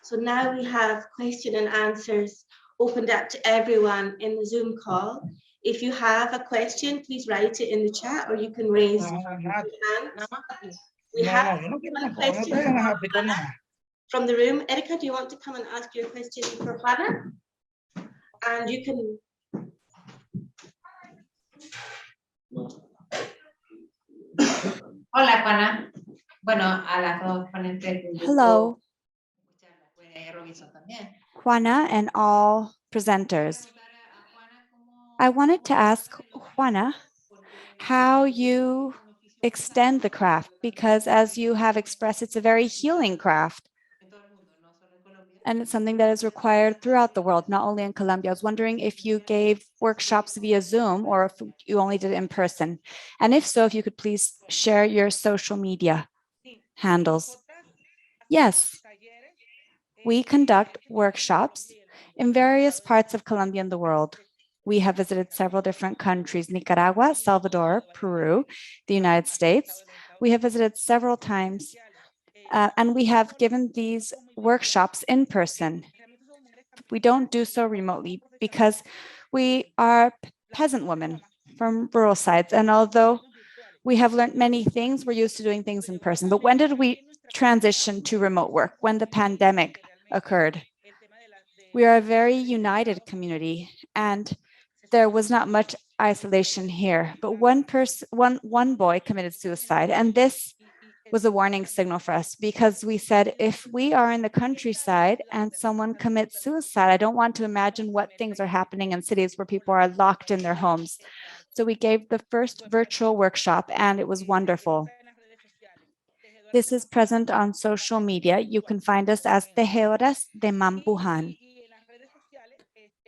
So now we have question and answers opened up to everyone in the Zoom call. If you have a question, please write it in the chat or you can raise your hand. We have one question from the room. Erica, do you want to come and ask your question for Juana? And you can... Hola, Juana. Bueno, a las dos ponentes. Hello, Juana and all presenters. I wanted to ask Juana how you extend the craft, because as you have expressed, it's a very healing craft. And it's something that is required throughout the world, not only in Colombia. I was wondering if you gave workshops via Zoom or if you only did it in person. And if so, if you could please share your social media handles. Yes, we conduct workshops in various parts of Colombia and the world. We have visited several different countries, Nicaragua, Salvador, Peru, the United States. We have visited several times, and we have given these workshops in person. We don't do so remotely because we are peasant women from rural sides. And although we have learned many things, we're used to doing things in person. But when did we transition to remote work? When the pandemic occurred. We are a very united community, and there was not much isolation here. But one boy committed suicide, and this was a warning signal for us, because we said, if we are in the countryside and someone commits suicide, I don't want to imagine what things are happening in cities where people are locked in their homes. So we gave the first virtual workshop, and it was wonderful. This is present on social media. You can find us as Tejedoras de Mambuhan.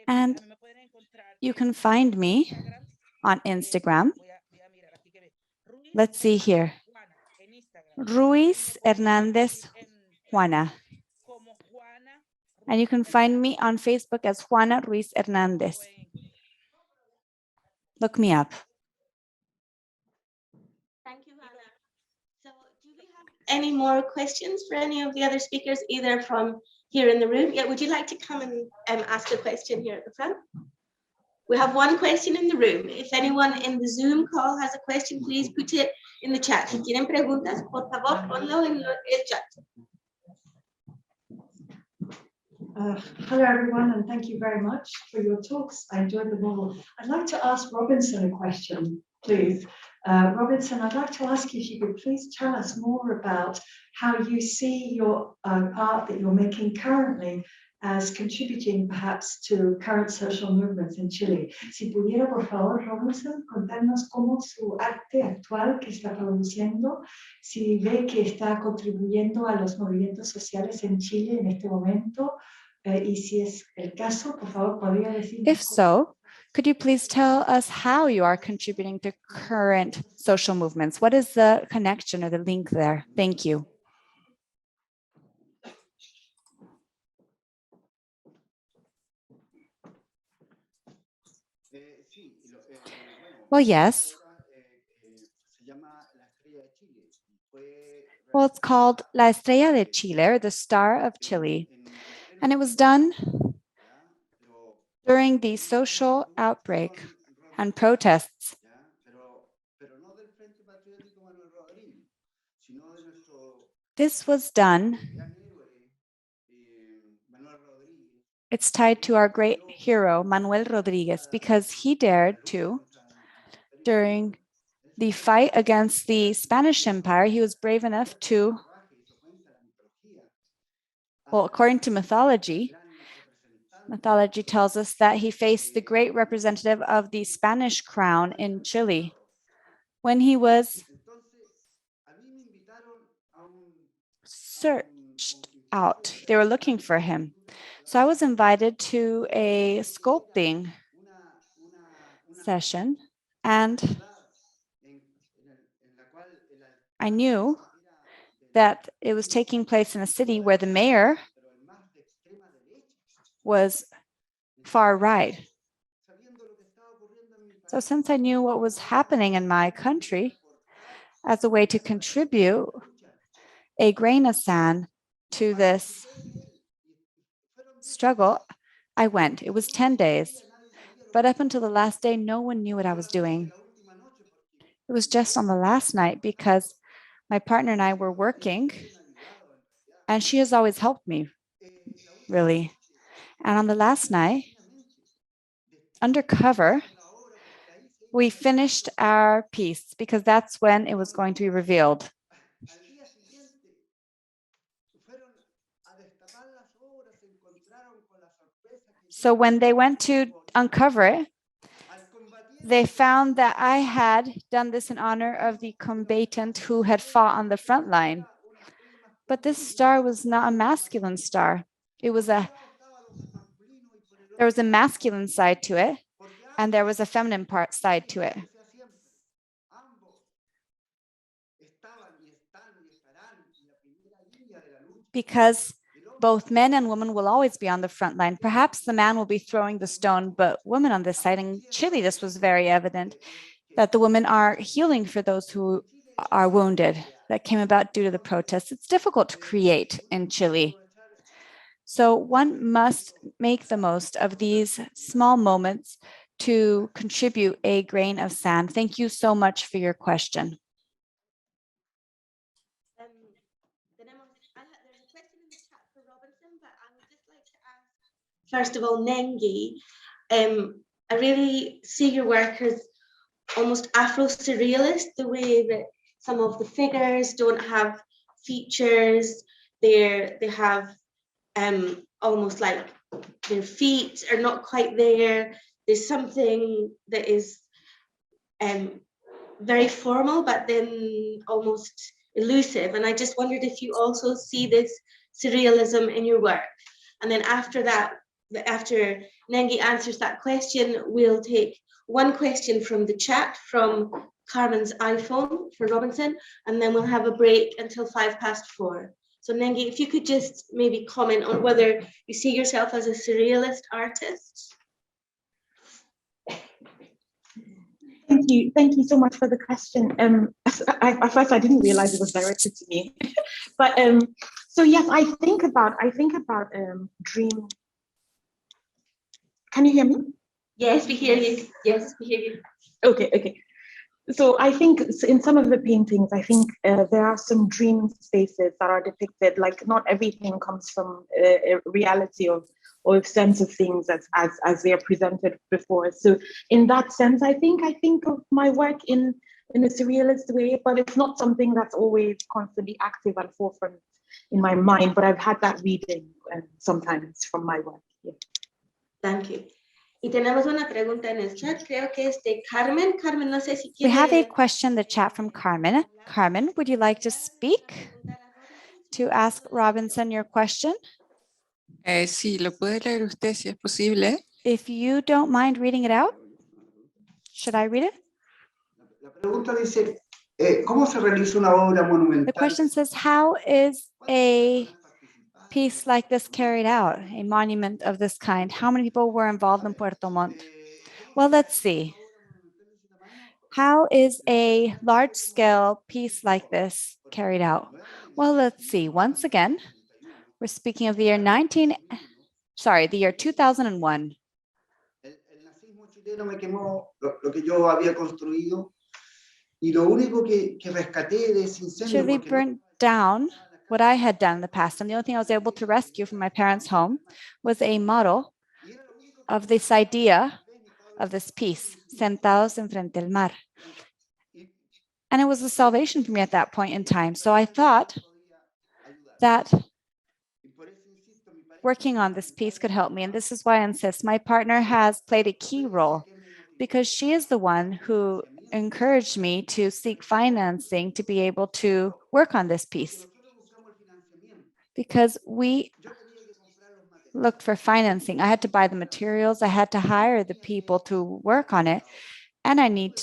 And you can find me on Instagram. Let's see here. Ruiz Hernandez Juana. And you can find me on Facebook as Juana Ruiz Hernandez. Look me up. Thank you, Juana. So do we have any more questions for any of the other speakers, either from here in the room? Yeah, would you like to come and ask a question here at the front? We have one question in the room. If anyone in the Zoom call has a question, please put it in the chat. Si tienen preguntas, por favor, ponlo en el chat. Hello, everyone, and thank you very much for your talks. I enjoyed them all. I'd like to ask Robinson a question, please. Robinson, I'd like to ask you if you could please tell us more about how you see your art that you're making currently as contributing perhaps to current social movements in Chile. Si pudiera, por favor, Robinson, contarnos cómo su arte actual que está produciendo, si ve que está contribuyendo a los movimientos sociales en Chile en este momento, y si es el caso, por favor, podría decirnos. If so, could you please tell us how you are contributing to current social movements? What is the connection or the link there? Thank you. Well, yes. Well, it's called La Estrella de Chile, or the Star of Chile. And it was done during the social outbreak and protests. This was done. It's tied to our great hero, Manuel Rodriguez, because he dared to, during the fight against the Spanish Empire, he was brave enough to, well, according to mythology tells us that he faced the great representative of the Spanish crown in Chile when he was searched out. They were looking for him. So I was invited to a sculpting session, and I knew that it was taking place in a city where the mayor was far right. So since I knew what was happening in my country, as a way to contribute a grain of sand to this struggle, I went. It was 10 days. But up until the last day, no one knew what I was doing. It was just on the last night because my partner and I were working, and she has always helped me, really. And on the last night, undercover, we finished our piece because that's when it was going to be revealed. So when they went to uncover it, they found that I had done this in honor of the combatant who had fought on the front line. But this star was not a masculine star. There was a masculine side to it, and there was a feminine side to it. Because both men and women will always be on the front line. Perhaps the man will be throwing the stone, but women on this side. In Chile, this was very evident that the women are healing for those who are wounded. That came about due to the protests. It's difficult to create in Chile. So one must make the most of these small moments to contribute a grain of sand. Thank you so much for your question. There's a question in the chat for Robinson, but I would just like to ask, first of all, Nengi, I really see your work as almost Afro-surrealist, the way that some of the figures don't have features, they have almost like their feet are not quite there. There's something that is very formal, but then almost elusive. And I just wondered if you also see this surrealism in your work. And then after that, after Nengi answers that question, we'll take one question from the chat from Carmen's iPhone for Robinson, and then we'll have a break until 4:05. So Nengi, if you could just maybe comment on whether you see yourself as a surrealist artist. Thank you so much for the question. At first I didn't realize it was directed to me, but so yes, I think about dream. Can you hear me? Yes, we hear you. Yes, we hear you. Okay. So I think in some of the paintings, I think there are some dream spaces that are depicted. Like not everything comes from a reality or a sense of things as they are presented before. So in that sense, I think of my work in a surrealist way, but it's not something that's always constantly active and forefront in my mind. But I've had that reading sometimes from my work. Yeah. Thank you. Y tenemos una pregunta en el chat, creo que es de Carmen. Carmen, no sé si quiere... We have a question in the chat from Carmen. Carmen, would you like to speak to ask Robinson your question? Sí, lo puede leer usted si es posible. If you don't mind reading it out, should I read it? La pregunta dice, ¿cómo se realiza una obra monumental? The question says, how is a piece like this carried out, a monument of this kind? How many people were involved in Puerto Montt? Well, let's see. How is a large-scale piece like this carried out? Well, let's see. Once again, we're speaking of the year 2001. El nazismo chileno me quemó lo que yo había construido y lo único que rescaté de ese incendio. Chile burnt down what I had done in the past, and the only thing I was able to rescue from my parents' home was a model of this idea of this piece, Sentados enfrente al mar. And it was a salvation for me at that point in time. So I thought that working on this piece could help me. And this is why I insist my partner has played a key role, because she is the one who encouraged me to seek financing to be able to work on this piece. Because we looked for financing. I had to buy the materials, I had to hire the people to work on it, and I need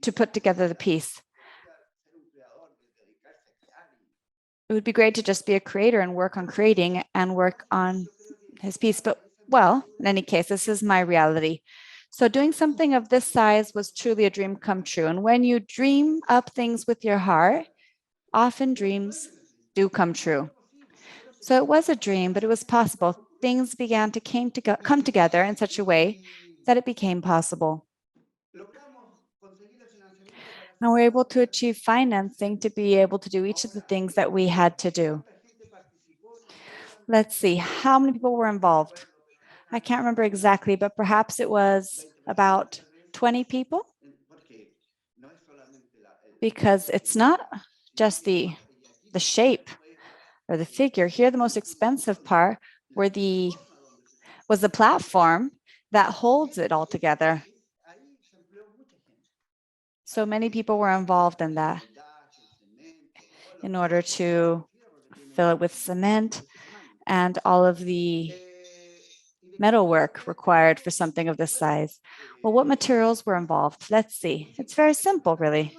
to put together the piece. It would be great to just be a creator and work on creating and work on his piece. But well, in any case, this is my reality. So doing something of this size was truly a dream come true. And when you dream up things with your heart, often dreams do come true. So it was a dream, but it was possible. things began to come together in such a way that it became possible. And we're able to achieve financing to be able to do each of the things that we had to do. Let's see, how many people were involved? I can't remember exactly, but perhaps it was about 20 people, because it's not just the shape or the figure. Here, the most expensive part was the platform that holds it all together. So many people were involved in that in order to fill it with cement and all of the metalwork required for something of this size. Well, what materials were involved? Let's see. It's very simple, really.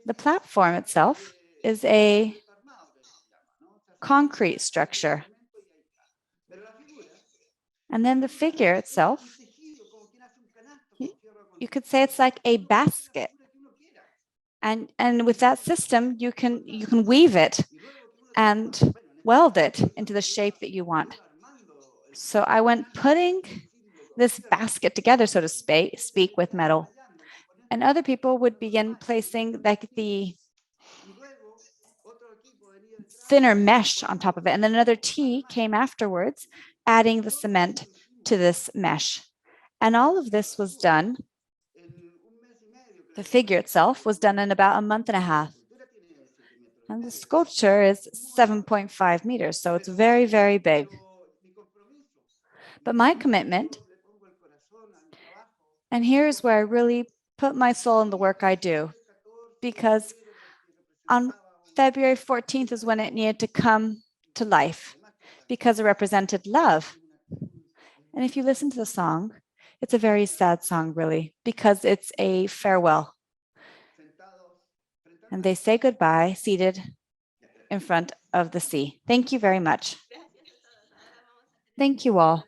The platform itself is a concrete structure. And then the figure itself, you could say it's like a basket. And with that system, you can weave it and weld it into the shape that you want. So I went putting this basket together, so to speak, with metal. And other people would begin placing like the thinner mesh on top of it. And then another T came afterwards, adding the cement to this mesh. And all of this was done, the figure itself was done in about a month and a half. And the sculpture is 7.5 meters, so it's very, very big. But my commitment, and here's where I really put my soul in the work I do, because on February 14th is when it needed to come to life, because it represented love. And if you listen to the song, it's a very sad song, really, because it's a farewell. And they say goodbye seated in front of the sea. Thank you very much. Thank you all.